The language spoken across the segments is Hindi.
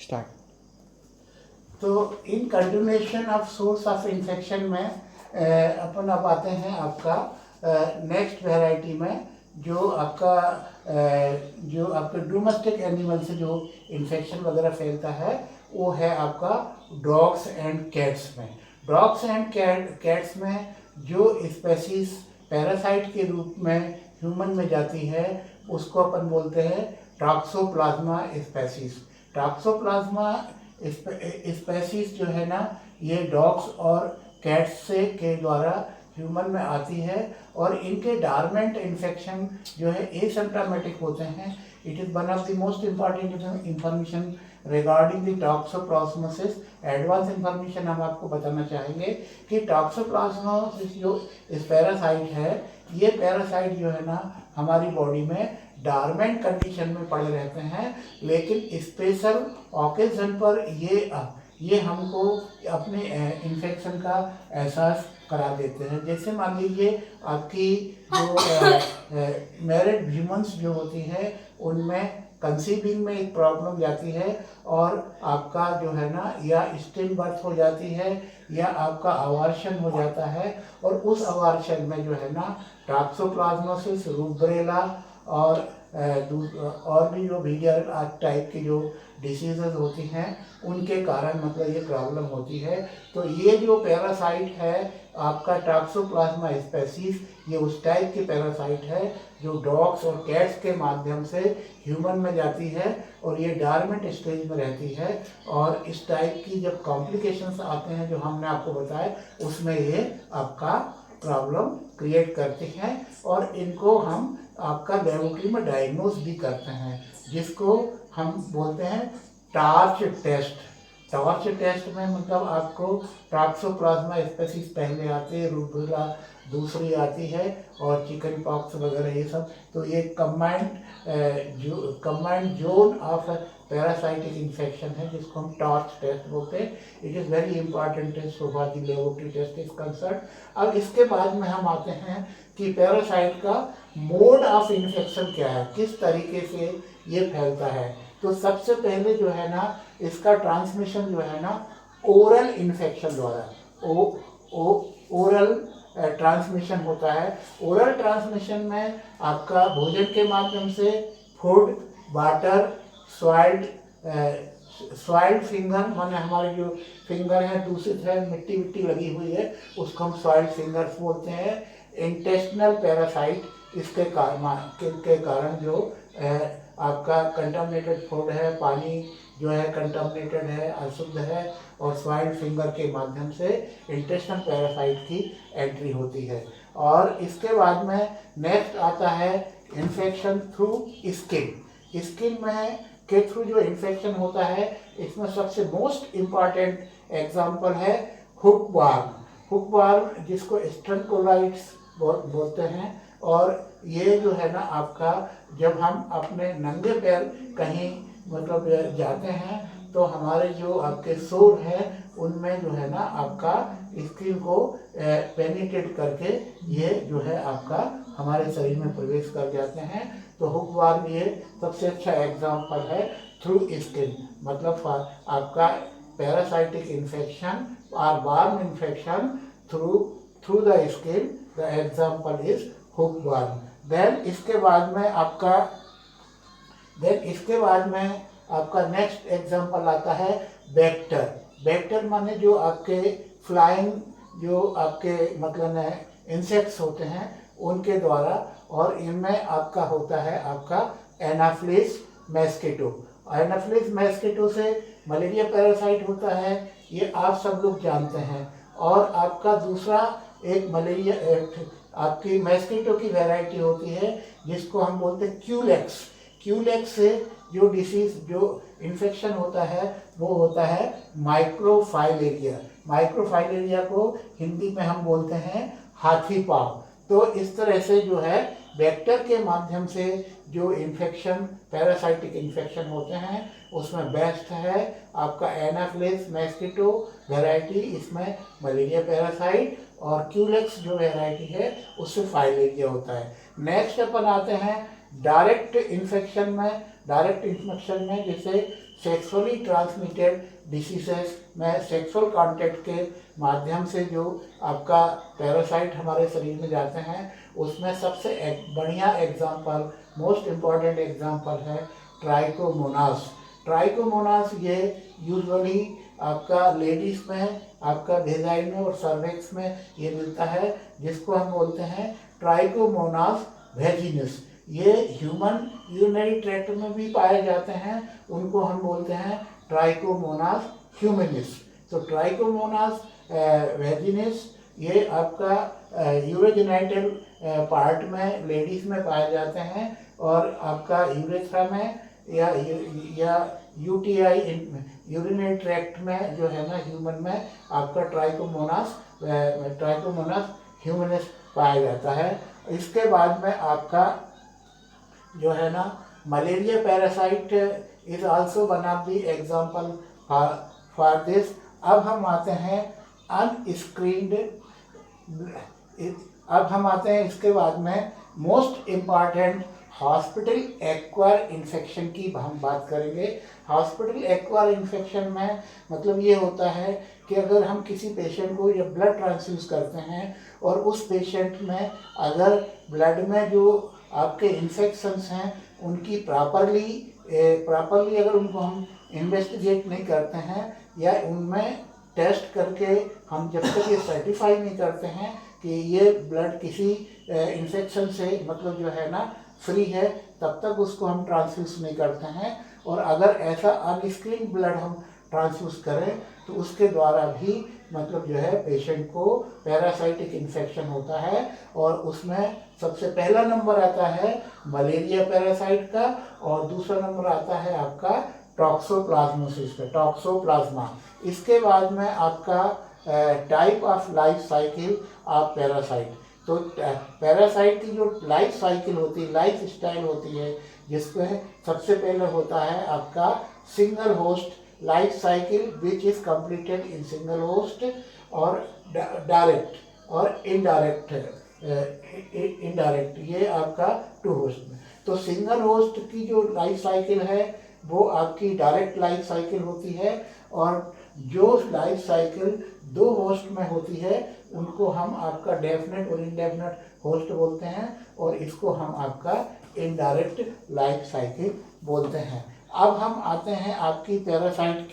स्टार्ट। तो in continuation of source of infection में अपन अब आते हैं आपका नेक्स्ट वैरायटी में, जो आपका डोमेस्टिक एनिमल से जो इन्फेक्शन वगैरह फैलता है वो है आपका डॉग्स एंड कैट्स में। डॉग्स एंड कैट्स में जो स्पेसीज पैरासाइट के रूप में ह्यूमन में जाती है उसको अपन बोलते हैं टॉक्सोप्लाज्मा स्पेसीज। टॉक्सोप्लाज्मा स्पेसीज जो है ना, ये डॉग्स और कैट्स से के द्वारा ह्यूमन में आती है और इनके डॉर्मेंट इन्फेक्शन जो है एसिम्प्टोमेटिक होते हैं। It is one of the most important information regarding the toxoplasmosis. Advance information हम आपको बताना चाहेंगे कि टॉक्सोप्लाज्मोसिस जो इस पैरासाइट है, ये पैरासाइट जो है ना हमारी बॉडी में डॉर्मेंट कंडीशन में पड़े रहते हैं, लेकिन स्पेशल ओकेजन पर ये हमको अपने इन्फेक्शन का एहसास करा देते हैं। जैसे मान लीजिए आपकी जो मैरिड ह्यूमन्स जो होती हैं उनमें कंसीविंग में एक प्रॉब्लम जाती है और आपका जो है ना या स्टिल बर्थ हो जाती है या आपका अवार्शन हो जाता है, और उस अवार्शन में जो है ना टॉक्सोप्लाज्मोसिस, रूबेला और भी जो वीडियर टाइप की जो डिसीजेज होती हैं उनके कारण मतलब ये प्रॉब्लम होती है। तो ये जो पैरासाइट है आपका टॉक्सोप्लाज्मा स्पेसीज, ये उस टाइप की पैरासाइट है जो डॉग्स और कैट्स के माध्यम से ह्यूमन में जाती है और ये डॉर्मेंट स्टेज में रहती है। और इस टाइप की जब कॉम्प्लिकेशंस आते हैं जो हमने आपको बताया, उसमें ये आपका प्रॉब्लम क्रिएट करती हैं और इनको हम आपका लेबोरेटरी में डायग्नोज भी करते हैं, जिसको हम बोलते हैं टार्च टेस्ट। टार्च टेस्ट में मतलब आपको टॉक्सोप्लाज्मा स्पेसीज पहले आते हैं, रूबेला दूसरी आती है और चिकन पॉक्स वगैरह ये सब। तो ये combined zone of parasitic infection है जिसको हम टॉर्च टेस्ट बोलते हैं। It is very important test so far the laboratory test is concern. अब इसके बाद में हम आते हैं कि पैरासाइट का मोड ऑफ इन्फेक्शन क्या है, किस तरीके से ये फैलता है। तो सबसे पहले जो है ना इसका ट्रांसमिशन जो है ना ओरल इन्फेक्शन द्वारा ओरल ट्रांसमिशन होता है। ओरल ट्रांसमिशन में आपका भोजन के माध्यम से फूड, वाटर, सॉइल्ड फिंगर, माने हमारे जो फिंगर है दूषित है, मिट्टी मिट्टी लगी हुई है, उसको हम सॉइल्ड फिंगर्स बोलते हैं। इंटेस्टिनल पैरासाइट, इसके कारण जो आपका कंटामिनेटेड फूड है, पानी जो है कंटामिनेटेड है, अशुद्ध है, और सॉइल्ड फिंगर के माध्यम से इंटेस्टिनल पैरासाइट की एंट्री होती है। और इसके बाद में नेक्स्ट आता है इन्फेक्शन थ्रू स्किन। स्किन में के थ्रू जो इन्फेक्शन होता है, इसमें सबसे मोस्ट इम्पॉर्टेंट एग्जाम्पल है हुकवर्म। हुकवर्म जिसको स्ट्रेंकोलाइट्स बोलते हैं। और ये जो है ना आपका जब हम अपने नंगे पैर कहीं मतलब जाते हैं तो हमारे जो आपके सोल हैं उनमें जो है ना आपका स्किन को पेनिट्रेट करके ये जो है आपका हमारे शरीर में प्रवेश कर जाते हैं। तो हुकवर्म ये सबसे अच्छा एग्जाम्पल है थ्रू स्किन, मतलब आपका पैरासाइटिक इन्फेक्शन और worm infection through the skin, the example is hookworm. Then इसके बाद में आपका नेक्स्ट एग्जाम्पल आता है वेक्टर। वेक्टर माने जो आपके फ्लाइंग जो आपके मतलब इंसेक्ट्स होते हैं उनके द्वारा, और इनमें आपका होता है आपका एनाफिलिस मस्कीटो। एनाफिलिस मस्कीटो से मलेरिया पैरासाइट होता है, ये आप सब लोग जानते हैं। और आपका दूसरा एक मलेरिया आपकी मस्कीटो की वैरायटी होती है जिसको हम बोलते हैं क्यूलेक्स। क्यूलेक्स से जो डिसीज जो इन्फेक्शन होता है वो होता है माइक्रोफाइलेरिया। माइक्रोफाइलेरिया को हिंदी में हम बोलते हैं हाथी पाँव। तो इस तरह से जो है वेक्टर के माध्यम से जो इन्फेक्शन पैरासाइटिक इन्फेक्शन होते हैं उसमें बेस्ट है आपका एनाफिलिस मस्कीटो वैरायटी, इसमें मलेरिया पैरासाइट, और क्यूलेक्स जो वैरायटी है उससे फाइलेरिया होता है। नेक्स्ट अपन आते हैं डायरेक्ट इन्फेक्शन में। डायरेक्ट इन्फेक्शन में जैसे सेक्सुअली ट्रांसमिटेड डिसीजेस में सेक्सुअल कांटेक्ट के माध्यम से जो आपका पैरासाइट हमारे शरीर में जाते हैं, उसमें सबसे बढ़िया एग्जांपल, मोस्ट इम्पॉर्टेंट एग्जांपल है ट्राइकोमोनास। ट्राइकोमोनास ये यूजुअली आपका लेडीज़ में, आपका वेजाइन में और सर्विक्स में ये मिलता है, जिसको हम बोलते हैं ट्राइकोमोनास वेजिनस। ये ह्यूमन यूरिनरी ट्रैक्ट में भी पाए जाते हैं, उनको हम बोलते हैं ट्राइकोमोनास ह्यूमनिस। तो ट्राइकोमोनास वेजिनस ये आपका यूरोजेनाइटल पार्ट में लेडीज़ में पाए जाते हैं, और आपका यूरेथ्रा में या यूटीआई यूरिनरी ट्रैक्ट में जो है ना ह्यूमन में आपका ट्राइकोमोनास ह्यूमनिस पाया जाता है। इसके बाद में आपका जो है ना malaria parasite is also one of the example for this. अब हम आते हैं अनस्क्रीन्ड, अब हम आते हैं इसके बाद में most important hospital acquire infection की हम बात करेंगे। हॉस्पिटल एक्वायर इन्फेक्शन में मतलब ये होता है कि अगर हम किसी पेशेंट को जब ब्लड ट्रांसफ्यूज करते हैं और उस पेशेंट में अगर ब्लड में जो आपके इन्फेक्शंस हैं उनकी प्रॉपरली अगर उनको हम इन्वेस्टिगेट नहीं करते हैं या उनमें टेस्ट करके हम जब तक ये सर्टिफाई नहीं करते हैं कि ये ब्लड किसी इन्फेक्शन से मतलब जो है ना फ्री है, तब तक उसको हम ट्रांसफ्यूज नहीं करते हैं। और अगर ऐसा अनस्क्रीन ब्लड हम ट्रांसफ्यूज करें तो उसके द्वारा भी मतलब जो है पेशेंट को पैरासाइटिक इन्फेक्शन होता है, और उसमें सबसे पहला नंबर आता है मलेरिया पैरासाइट का, और दूसरा नंबर आता है आपका टॉक्सोप्लाज्मोसिस का, टॉक्सोप्लाज्मा। इसके बाद में आपका type of life cycle of parasite. तो पैरासाइट की जो लाइफ साइकिल होती है, लाइफ स्टाइल होती है, जिसमें सबसे पहले होता है आपका single host life cycle which is completed in single host, और डायरेक्ट और इनडायरेक्ट ये आपका टू होस्ट में। तो सिंगल होस्ट की जो लाइफ साइकिल है वो आपकी डायरेक्ट लाइफ साइकिल होती है, और जो लाइफ साइकिल दो होस्ट में होती है उनको हम आपका डेफिनेट और इनडेफिनेट होस्ट बोलते हैं, और इसको हम आपका इनडायरेक्ट लाइफ साइकिल बोलते हैं। अब हम आते हैं आपकी पैरासाइट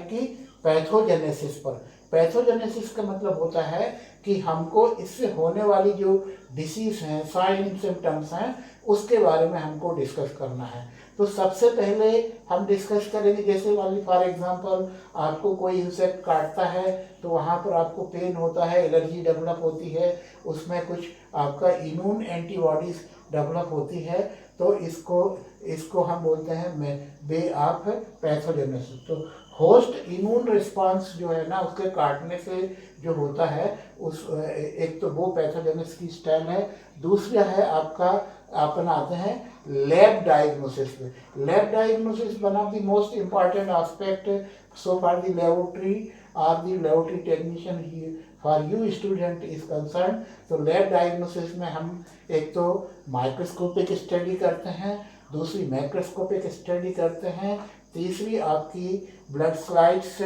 की पैथोजेनेसिस पर। पैथोजेनेसिस का मतलब होता है कि हमको इससे होने वाली जो डिसीज हैं, साइन एंड सिम्टम्स हैं, उसके बारे में हमको डिस्कस करना है। तो सबसे पहले हम डिस्कस करेंगे, जैसे फॉर एग्जांपल आपको कोई इंसेक्ट काटता है तो वहाँ पर आपको पेन होता है, एलर्जी डेवलप होती है, उसमें कुछ आपका इम्यून एंटीबॉडीज डेवलप होती है, तो इसको हम बोलते हैं वे ऑफ पैथोजेनेसिस। तो होस्ट इम्यून रिस्पांस जो है ना उसके काटने से जो होता है उस एक तो वो पैथोजेनेसिस की स्टाइल है। दूसरा है आपका अपन आते हैं लैब डायग्नोसिस पे। Lab diagnosis one of the most important aspect so for the laboratory और the laboratory technician for you student is concern. तो लैब डायग्नोसिस में हम एक तो माइक्रोस्कोपिक स्टडी करते हैं, दूसरी मैक्रोस्कोपिक स्टडी करते हैं, तीसरी आपकी ब्लड स्लाइड्स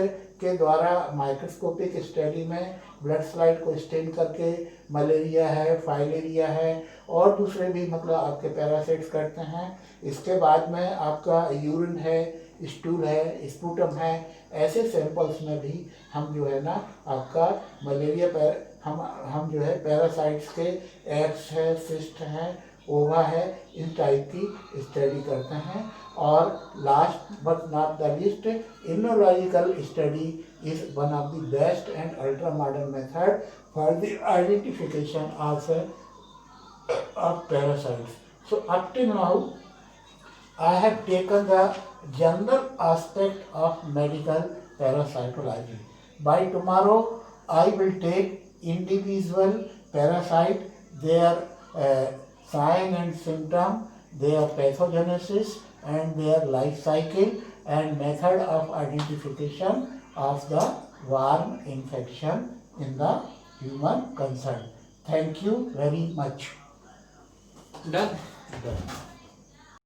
के द्वारा माइक्रोस्कोपिक स्टडी में ब्लड स्लाइड को स्टेन करके मलेरिया है, फाइलेरिया है और दूसरे भी मतलब आपके पैरासाइट्स करते हैं। इसके बाद में आपका यूरिन है, स्टूल है, स्पूटम है, ऐसे सैंपल्स में भी हम जो है ना आपका मलेरिया हम जो है पैरासाइट्स के एग्स है, सिस्ट हैं, ओवा है, इन टाइप की स्टडी करते हैं। और last but not the least, immunological study is one of the best and ultra modern method for the identification of parasites. So up till now I have taken the general aspect of medical parasitology. By tomorrow I will take individual parasite, their sign and symptom, their pathogenesis and their life cycle and method of identification of the worm infection in the human concern. Thank you very much. Done. Done.